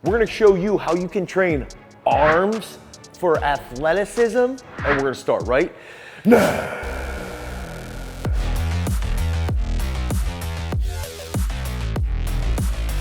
We're gonna show you how you can train arms for athleticism, and we're gonna start right now.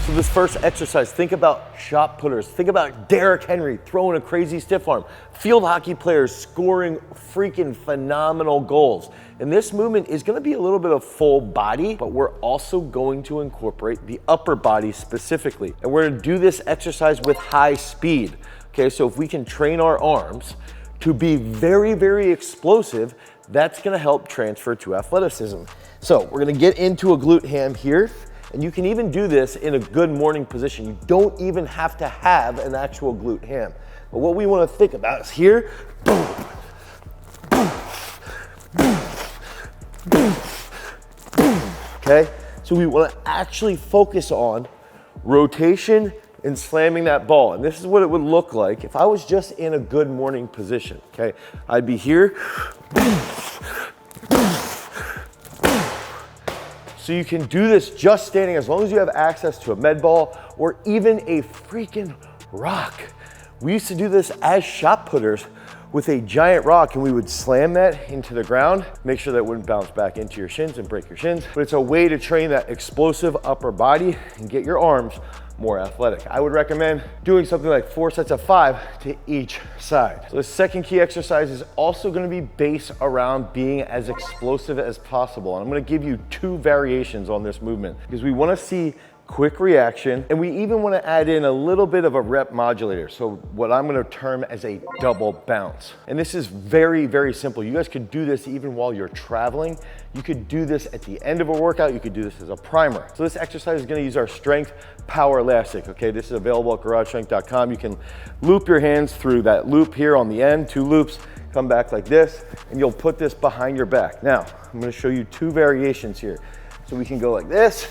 So this first exercise, think about shot putters. Think about Derrick Henry throwing a crazy stiff arm. Field hockey players scoring freaking phenomenal goals. And this movement is gonna be a little bit of full body, but we're also going to incorporate the upper body specifically. And we're gonna do this exercise with high speed. Okay, so if we can train our arms to be very, very explosive, that's gonna help transfer to athleticism. So we're gonna get into a glute ham here. And you can even do this in a good morning position. You don't even have to have an actual glute ham. But what we want to think about is here. Okay, so we want to actually focus on rotation and slamming that ball. And this is what it would look like if I was just in a good morning position. Okay, I'd be here. So you can do this just standing as long as you have access to a med ball or even a freaking rock. We used to do this as shot putters with a giant rock, and we would slam that into the ground, make sure that it wouldn't bounce back into your shins and break your shins. But it's a way to train that explosive upper body and get your arms more athletic. I would recommend doing something like 4 sets of 5 to each side. So the second key exercise is also gonna be based around being as explosive as possible. And I'm gonna give you 2 variations on this movement because we wanna see quick reaction, and we even want to add in a little bit of a rep modulator. So what I'm going to term as a double bounce. And this is very, very simple. You guys could do this even while you're traveling. You could do this at the end of a workout. You could do this as a primer. So this exercise is going to use our strength power elastic. Okay, this is available at garagestrength.com. You can loop your hands through that loop here on the end, 2 loops, come back like this, and you'll put this behind your back. Now, I'm going to show you 2 variations here. So we can go like this.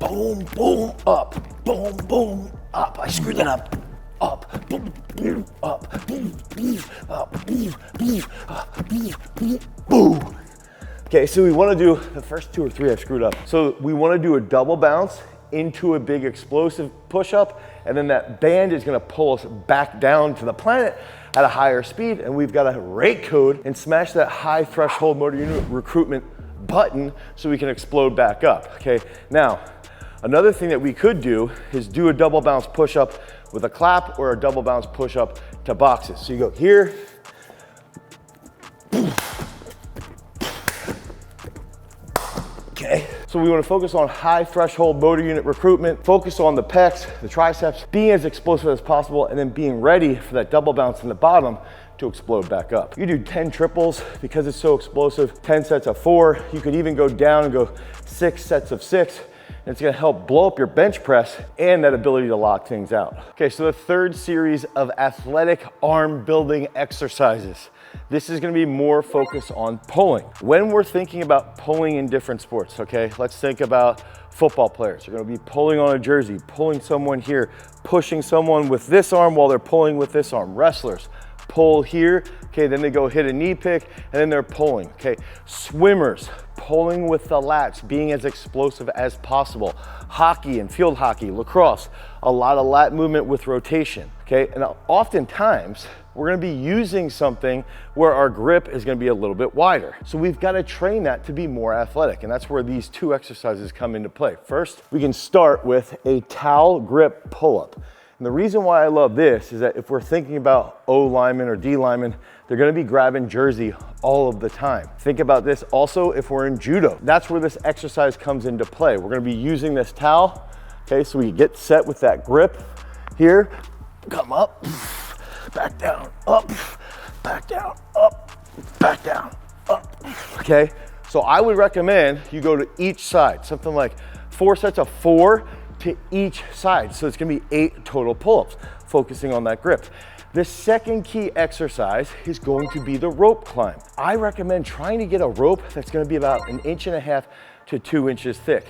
Boom, boom, up, boom, boom, up. I screwed that up. Up, boom, boom, up, boom, boom, up, boom, boom, up, boom, boom. Okay, so we want to do the first 2 or 3 I've screwed up. So we want to do a double bounce into a big explosive push-up, and then that band is going to pull us back down to the planet at a higher speed, and we've got to rate code and smash that high threshold motor unit recruitment button so we can explode back up. Okay, now another thing that we could do is do a double bounce push-up with a clap or a double bounce push-up to boxes. So you go here. Okay, so we want to focus on high threshold motor unit recruitment, focus on the pecs, the triceps, being as explosive as possible, and then being ready for that double bounce in the bottom to explode back up. You do 10 triples because it's so explosive, 10 sets of 4. You could even go down and go 6 sets of 6. And it's gonna help blow up your bench press and that ability to lock things out. Okay, so the third series of athletic arm building exercises. This is gonna be more focused on pulling. When we're thinking about pulling in different sports, okay, let's think about football players. You're gonna be pulling on a jersey, pulling someone here, pushing someone with this arm while they're pulling with this arm. Wrestlers, pull here, okay, then they go hit a knee pick, and then they're pulling, okay. Swimmers, pulling with the lats, being as explosive as possible. Hockey and field hockey, lacrosse, a lot of lat movement with rotation, okay. And oftentimes, we're gonna be using something where our grip is gonna be a little bit wider. So we've gotta train that to be more athletic, and that's where these 2 exercises come into play. First, we can start with a towel grip pull-up. And the reason why I love this is that if we're thinking about O lineman or D lineman, they're gonna be grabbing jersey all of the time. Think about this also if we're in judo. That's where this exercise comes into play. We're gonna be using this towel, okay, so we get set with that grip here, come up, back down, up, back down, up, back down, up, okay? So I would recommend you go to each side, something like 4 sets of 4 to each side. So it's gonna be 8 total pull-ups, focusing on that grip. The second key exercise is going to be the rope climb. I recommend trying to get a rope that's gonna be about 1.5 inches to 2 inches thick.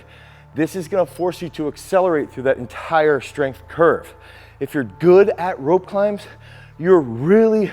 This is gonna force you to accelerate through that entire strength curve. If you're good at rope climbs, you're really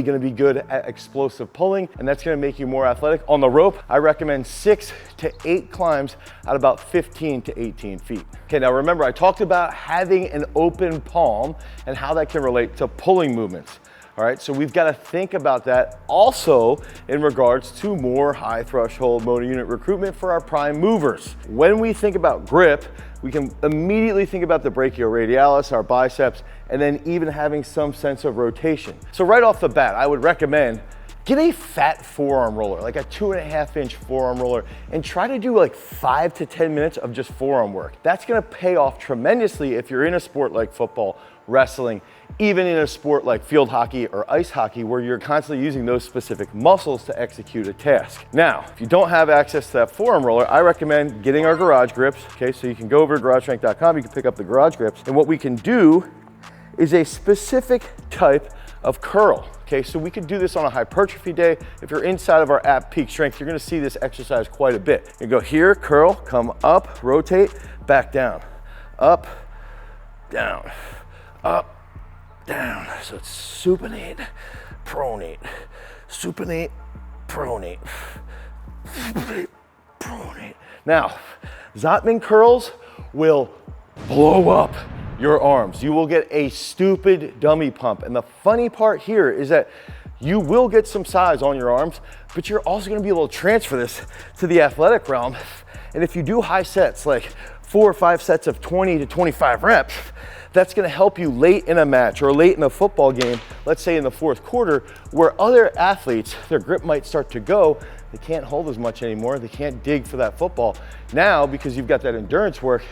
gonna be good at explosive pulling, and that's gonna make you more athletic. On the rope, I recommend 6 to 8 climbs at about 15 to 18 feet. Okay, now remember, I talked about having an open palm and how that can relate to pulling movements. All right, so we've got to think about that also in regards to more high threshold motor unit recruitment for our prime movers. When we think about grip, we can immediately think about the brachioradialis, our biceps, and then even having some sense of rotation. So right off the bat, I would recommend get a fat forearm roller, like a 2.5-inch forearm roller, and try to do like 5 to 10 minutes of just forearm work. That's gonna pay off tremendously if you're in a sport like football, wrestling, even in a sport like field hockey or ice hockey, where you're constantly using those specific muscles to execute a task. Now, if you don't have access to that forearm roller, I recommend getting our garage grips. Okay, so you can go over to garagestrength.com, you can pick up the garage grips, and what we can do is a specific type of curl. Okay, so we could do this on a hypertrophy day. If you're inside of our app Peak Strength, you're gonna see this exercise quite a bit. You go here, curl, come up, rotate, back down, up, down, up, down. So it's supinate, pronate, supinate, pronate, supinate, pronate. Now, Zottman curls will blow up your arms. You will get a stupid dummy pump. And the funny part here is that you will get some size on your arms, but you're also gonna be able to transfer this to the athletic realm. And if you do high sets, like 4 or 5 sets of 20 to 25 reps, that's gonna help you late in a match or late in a football game, let's say in the 4th quarter, where other athletes, their grip might start to go, they can't hold as much anymore, they can't dig for that football. Now, because you've got that endurance work,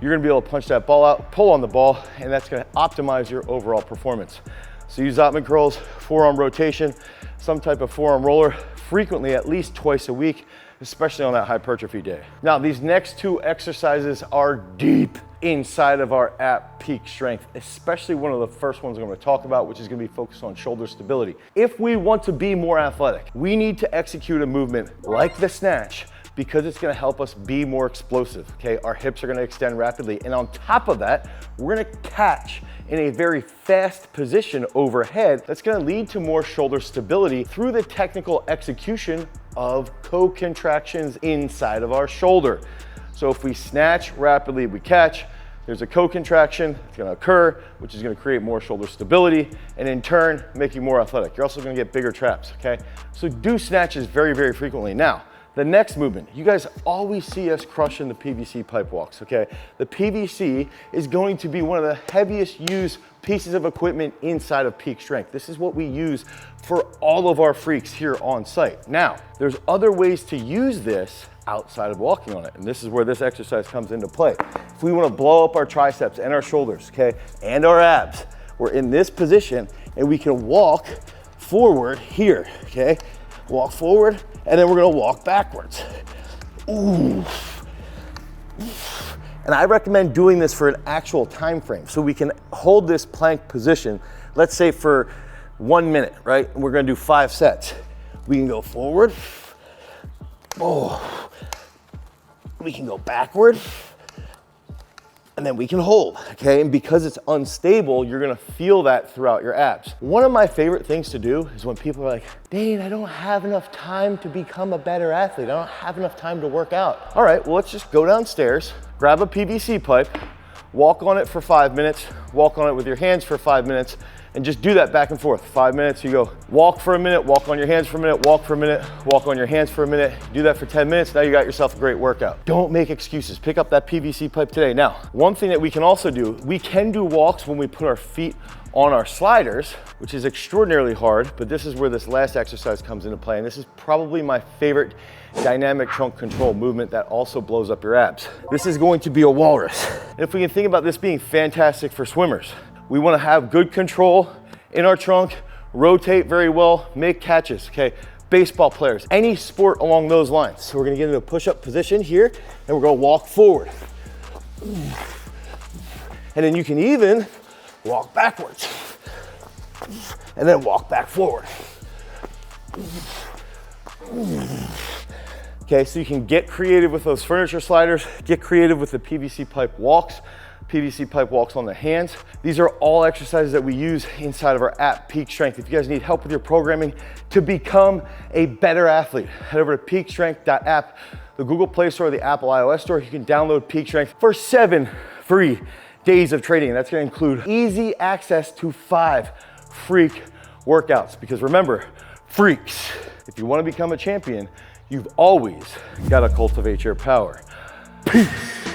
you're gonna be able to punch that ball out, pull on the ball, and that's gonna optimize your overall performance. So use Zottman curls, forearm rotation, some type of forearm roller, frequently at least twice a week, especially on that hypertrophy day. Now, these next 2 exercises are deep inside of our app Peak Strength, especially one of the first ones I'm going to talk about, which is going to be focused on shoulder stability. If we want to be more athletic, we need to execute a movement like the snatch, because it's gonna help us be more explosive, okay? Our hips are gonna extend rapidly, and on top of that, we're gonna catch in a very fast position overhead that's gonna lead to more shoulder stability through the technical execution of co-contractions inside of our shoulder. So if we snatch rapidly, we catch, there's a co-contraction that's gonna occur, which is gonna create more shoulder stability, and in turn, make you more athletic. You're also gonna get bigger traps, okay? So do snatches very frequently. Now, the next movement, you guys always see us crushing the PVC pipe walks, okay? The PVC is going to be one of the heaviest used pieces of equipment inside of Peak Strength. This is what we use for all of our freaks here on site. Now, there's other ways to use this outside of walking on it, and this is where this exercise comes into play. If we wanna blow up our triceps and our shoulders, okay, and our abs, we're in this position and we can walk forward here, okay? Walk forward, and then we're gonna walk backwards. Ooh. And I recommend doing this for an actual time frame, so we can hold this plank position, let's say for 1 minute, right? And we're gonna do 5 sets. We can go forward, oh. We can go backward, and then we can hold, okay? And because it's unstable, you're gonna feel that throughout your abs. One of my favorite things to do is when people are like, Dane, I don't have enough time to become a better athlete. I don't have enough time to work out. All right, well, let's just go downstairs, grab a PVC pipe, walk on it for 5 minutes, walk on it with your hands for 5 minutes, and just do that back and forth. 5 minutes, you go walk for a minute, walk on your hands for a minute, walk for a minute, walk on your hands for a minute. Do that for 10 minutes, now you got yourself a great workout. Don't make excuses, pick up that PVC pipe today. Now, one thing that we can also do, we can do walks when we put our feet on our sliders, which is extraordinarily hard, but this is where this last exercise comes into play, and this is probably my favorite dynamic trunk control movement that also blows up your abs. This is going to be a walrus. And if we can think about this being fantastic for swimmers, we wanna have good control in our trunk, rotate very well, make catches, okay? Baseball players, any sport along those lines. So we're gonna get into a push-up position here, and we're gonna walk forward. And then you can even walk backwards, and then walk back forward. Okay, so you can get creative with those furniture sliders, get creative with the PVC pipe walks. PVC pipe walks on the hands. These are all exercises that we use inside of our app, Peak Strength. If you guys need help with your programming to become a better athlete, head over to peakstrength.app, the Google Play Store or the Apple iOS Store. You can download Peak Strength for 7 free days of training. That's gonna include easy access to 5 freak workouts. Because remember, freaks, if you wanna become a champion, you've always gotta cultivate your power. Peace.